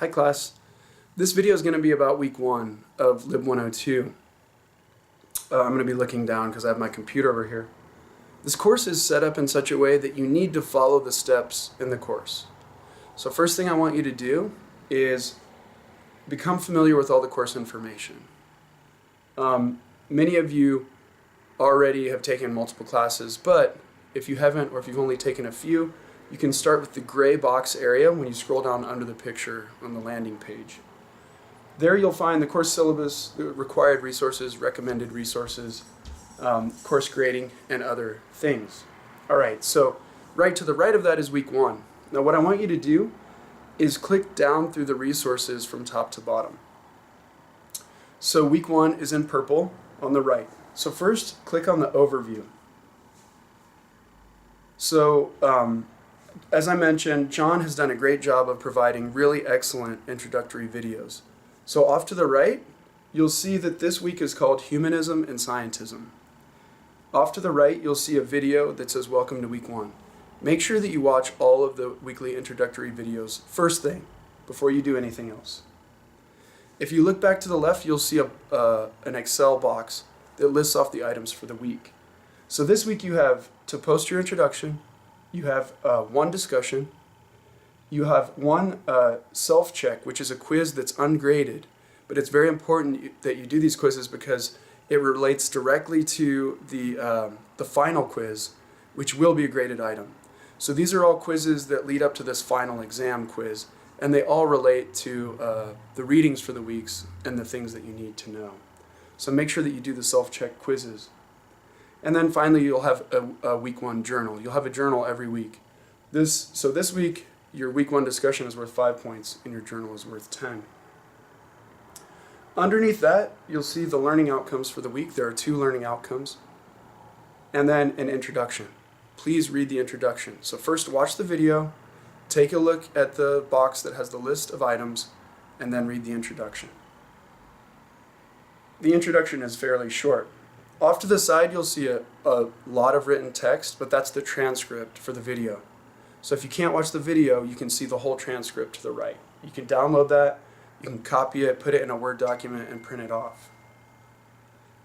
Hi class. This video is going to be about week 1 of LIB 102. I'm going to be looking down because I have my computer over here. This course is set up in such a way that you need to follow the steps in the course. So first thing I want you to do is become familiar with all the course information. Many of you already have taken multiple classes, but if you haven't, or if you've only taken a few, you can start with the gray box area when you scroll down under the picture on the landing page. There you'll find the course syllabus, the required resources, recommended resources, course grading, and other things. Alright, so right to the right of that is week 1. Now what I want you to do is click down through the resources from top to bottom. So week 1 is in purple on the right. So first, click on the overview. So, as I mentioned, John has done a great job of providing really excellent introductory videos. So off to the right, you'll see that this week is called Humanism and Scientism. Off to the right, you'll see a video that says Welcome to Week 1. Make sure that you watch all of the weekly introductory videos first thing, before you do anything else. If you look back to the left, you'll see an Excel box that lists off the items for the week. So this week you have to post your introduction, you have one discussion, you have one self-check, which is a quiz that's ungraded, but it's very important that you do these quizzes because it relates directly to the final quiz, which will be a graded item. So these are all quizzes that lead up to this final exam quiz, and they all relate to the readings for the weeks and the things that you need to know. So make sure that you do the self-check quizzes. And then finally, you'll have a week 1 journal. You'll have a journal every week. So this week, your week 1 discussion is worth 5 points, and your journal is worth 10. Underneath that, you'll see the learning outcomes for the week. There are 2 learning outcomes. And then an introduction. Please read the introduction. So first, watch the video, take a look at the box that has the list of items, and then read the introduction. The introduction is fairly short. Off to the side, you'll see a lot of written text, but that's the transcript for the video. So if you can't watch the video, you can see the whole transcript to the right. You can download that, you can copy it, put it in a Word document, and print it off.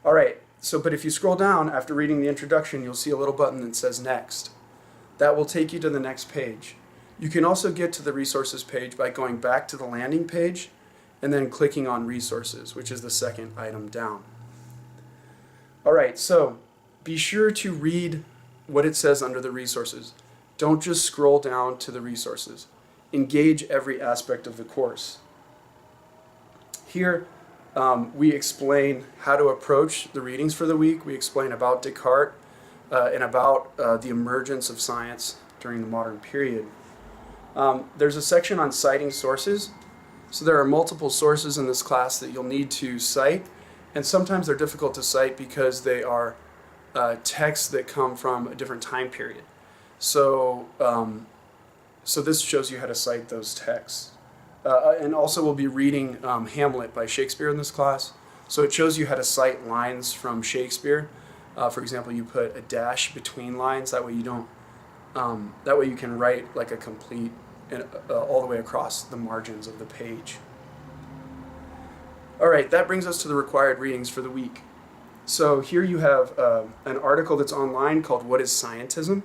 Alright, but if you scroll down after reading the introduction, you'll see a little button that says Next. That will take you to the next page. You can also get to the resources page by going back to the landing page and then clicking on Resources, which is the second item down. Alright, so be sure to read what it says under the resources. Don't just scroll down to the resources. Engage every aspect of the course. Here, we explain how to approach the readings for the week. We explain about Descartes and about the emergence of science during the modern period. There's a section on citing sources. So there are multiple sources in this class that you'll need to cite. And sometimes they're difficult to cite because they are texts that come from a different time period. So this shows you how to cite those texts. And also we'll be reading Hamlet by Shakespeare in this class. So it shows you how to cite lines from Shakespeare. For example, you put a dash between lines. That way you don't. That way you can write like a complete all the way across the margins of the page. Alright, that brings us to the required readings for the week. So here you have an article that's online called What is Scientism?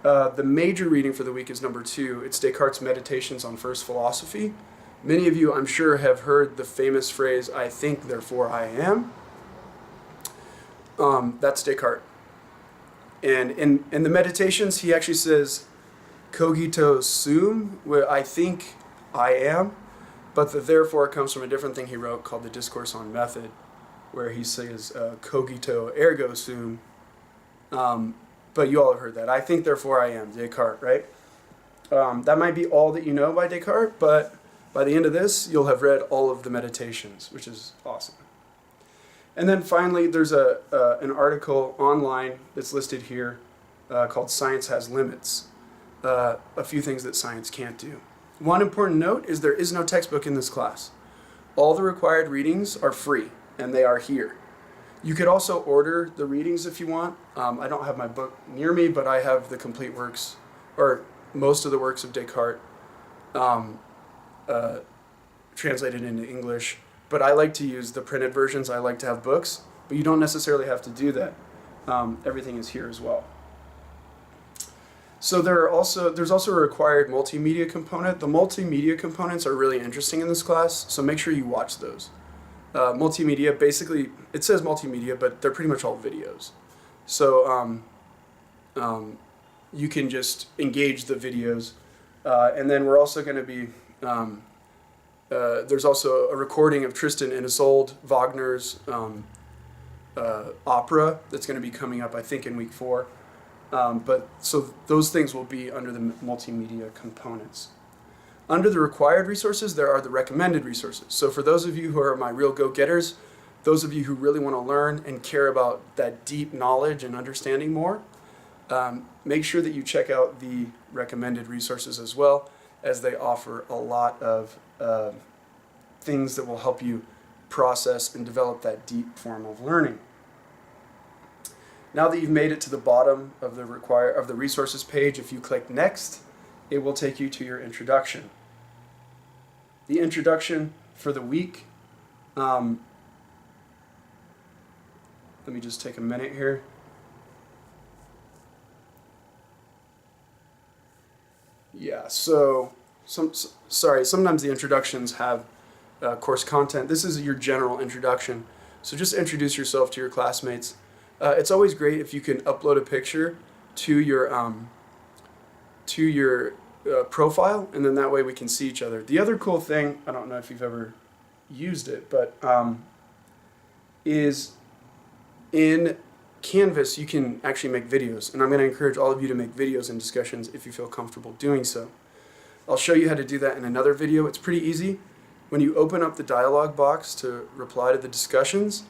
The major reading for the week is number 2. It's Descartes' Meditations on First Philosophy. Many of you, I'm sure, have heard the famous phrase, I think, therefore I am. That's Descartes. And in the Meditations, he actually says, cogito sum, where I think I am. But the therefore comes from a different thing he wrote called the Discourse on Method, where he says cogito ergo sum. But you all have heard that. I think therefore I am, Descartes, right? That might be all that you know by Descartes, but by the end of this, you'll have read all of the Meditations, which is awesome. And then finally, there's an article online that's listed here called Science Has Limits. A few things that science can't do. One important note is there is no textbook in this class. All the required readings are free, and they are here. You could also order the readings if you want. I don't have my book near me, but I have the complete works, or most of the works of Descartes translated into English. But I like to use the printed versions. I like to have books, but you don't necessarily have to do that. Everything is here as well. So there's also a required multimedia component. The multimedia components are really interesting in this class, so make sure you watch those. Multimedia, basically, it says multimedia, but they're pretty much all videos. So you can just engage the videos. And then we're also going to be, there's also a recording of Tristan and Isolde Wagner's opera that's going to be coming up, I think, in week 4. So those things will be under the multimedia components. Under the required resources, there are the recommended resources. So for those of you who are my real go-getters, those of you who really want to learn and care about that deep knowledge and understanding more, make sure that you check out the recommended resources as well, as they offer a lot of things that will help you process and develop that deep form of learning. Now that you've made it to the bottom of the resources page, if you click Next, it will take you to your introduction. The introduction for the week, let me just take a minute here. Yeah, so sometimes the introductions have course content. This is your general introduction, so just introduce yourself to your classmates. It's always great if you can upload a picture to your profile, and then that way we can see each other. The other cool thing, I don't know if you've ever used it, but is in Canvas you can actually make videos, and I'm going to encourage all of you to make videos and discussions if you feel comfortable doing so. I'll show you how to do that in another video. It's pretty easy. When you open up the dialog box to reply to the discussions,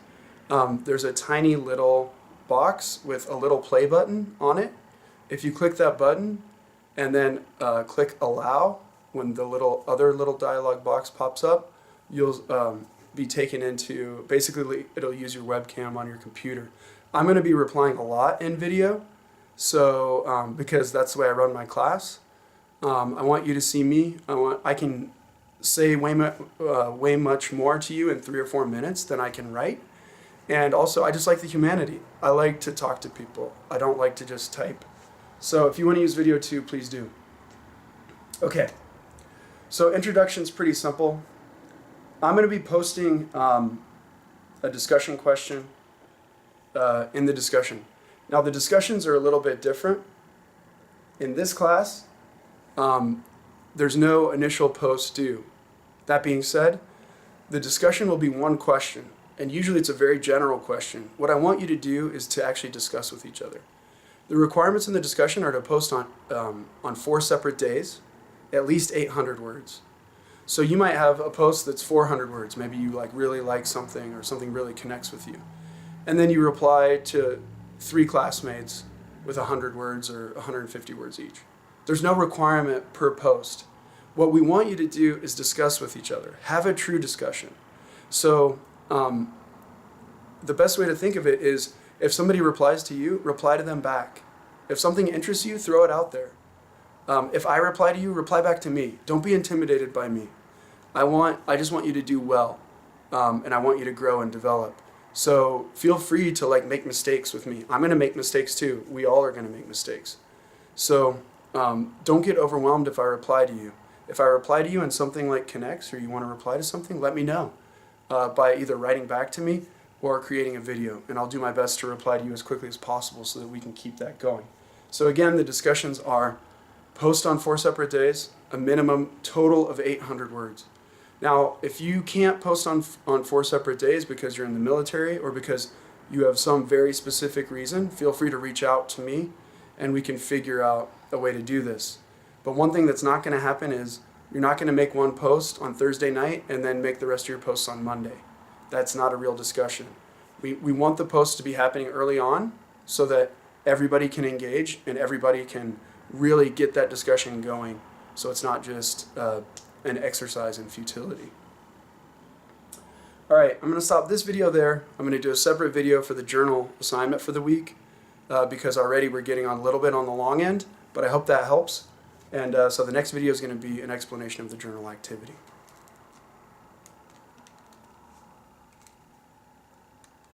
there's a tiny little box with a little play button on it. If you click that button and then click allow, when the other little dialog box pops up, you'll be taken into, basically it'll use your webcam on your computer. I'm going to be replying a lot in video, so because that's the way I run my class. I want you to see me. I can say way much more to you in 3 or 4 minutes than I can write. And also, I just like the humanity. I like to talk to people. I don't like to just type. So if you want to use video too, please do. Okay, so introduction's pretty simple. I'm going to be posting a discussion question in the discussion. Now the discussions are a little bit different. In this class, there's no initial post due. That being said, the discussion will be one question, and usually it's a very general question. What I want you to do is to actually discuss with each other. The requirements in the discussion are to post on 4 separate days, at least 800 words. So you might have a post that's 400 words. Maybe you really like something, or something really connects with you. And then you reply to 3 classmates with 100 words or 150 words each. There's no requirement per post. What we want you to do is discuss with each other. Have a true discussion. So the best way to think of it is, if somebody replies to you, reply to them back. If something interests you, throw it out there. If I reply to you, reply back to me. Don't be intimidated by me. I just want you to do well, and I want you to grow and develop. So feel free to make mistakes with me. I'm going to make mistakes too. We all are going to make mistakes. So don't get overwhelmed if I reply to you. If I reply to you and something connects, or you want to reply to something, let me know by either writing back to me or creating a video, and I'll do my best to reply to you as quickly as possible so that we can keep that going. So again, the discussions are post on 4 separate days, a minimum total of 800 words. Now, if you can't post on 4 separate days because you're in the military or because you have some very specific reason, feel free to reach out to me and we can figure out a way to do this. But one thing that's not going to happen is you're not going to make one post on Thursday night and then make the rest of your posts on Monday. That's not a real discussion. We want the posts to be happening early on so that everybody can engage and everybody can really get that discussion going, so it's not just an exercise in futility. Alright, I'm going to stop this video there. I'm going to do a separate video for the journal assignment for the week because already we're getting on a little bit on the long end, but I hope that helps. And so the next video is going to be an explanation of the journal activity.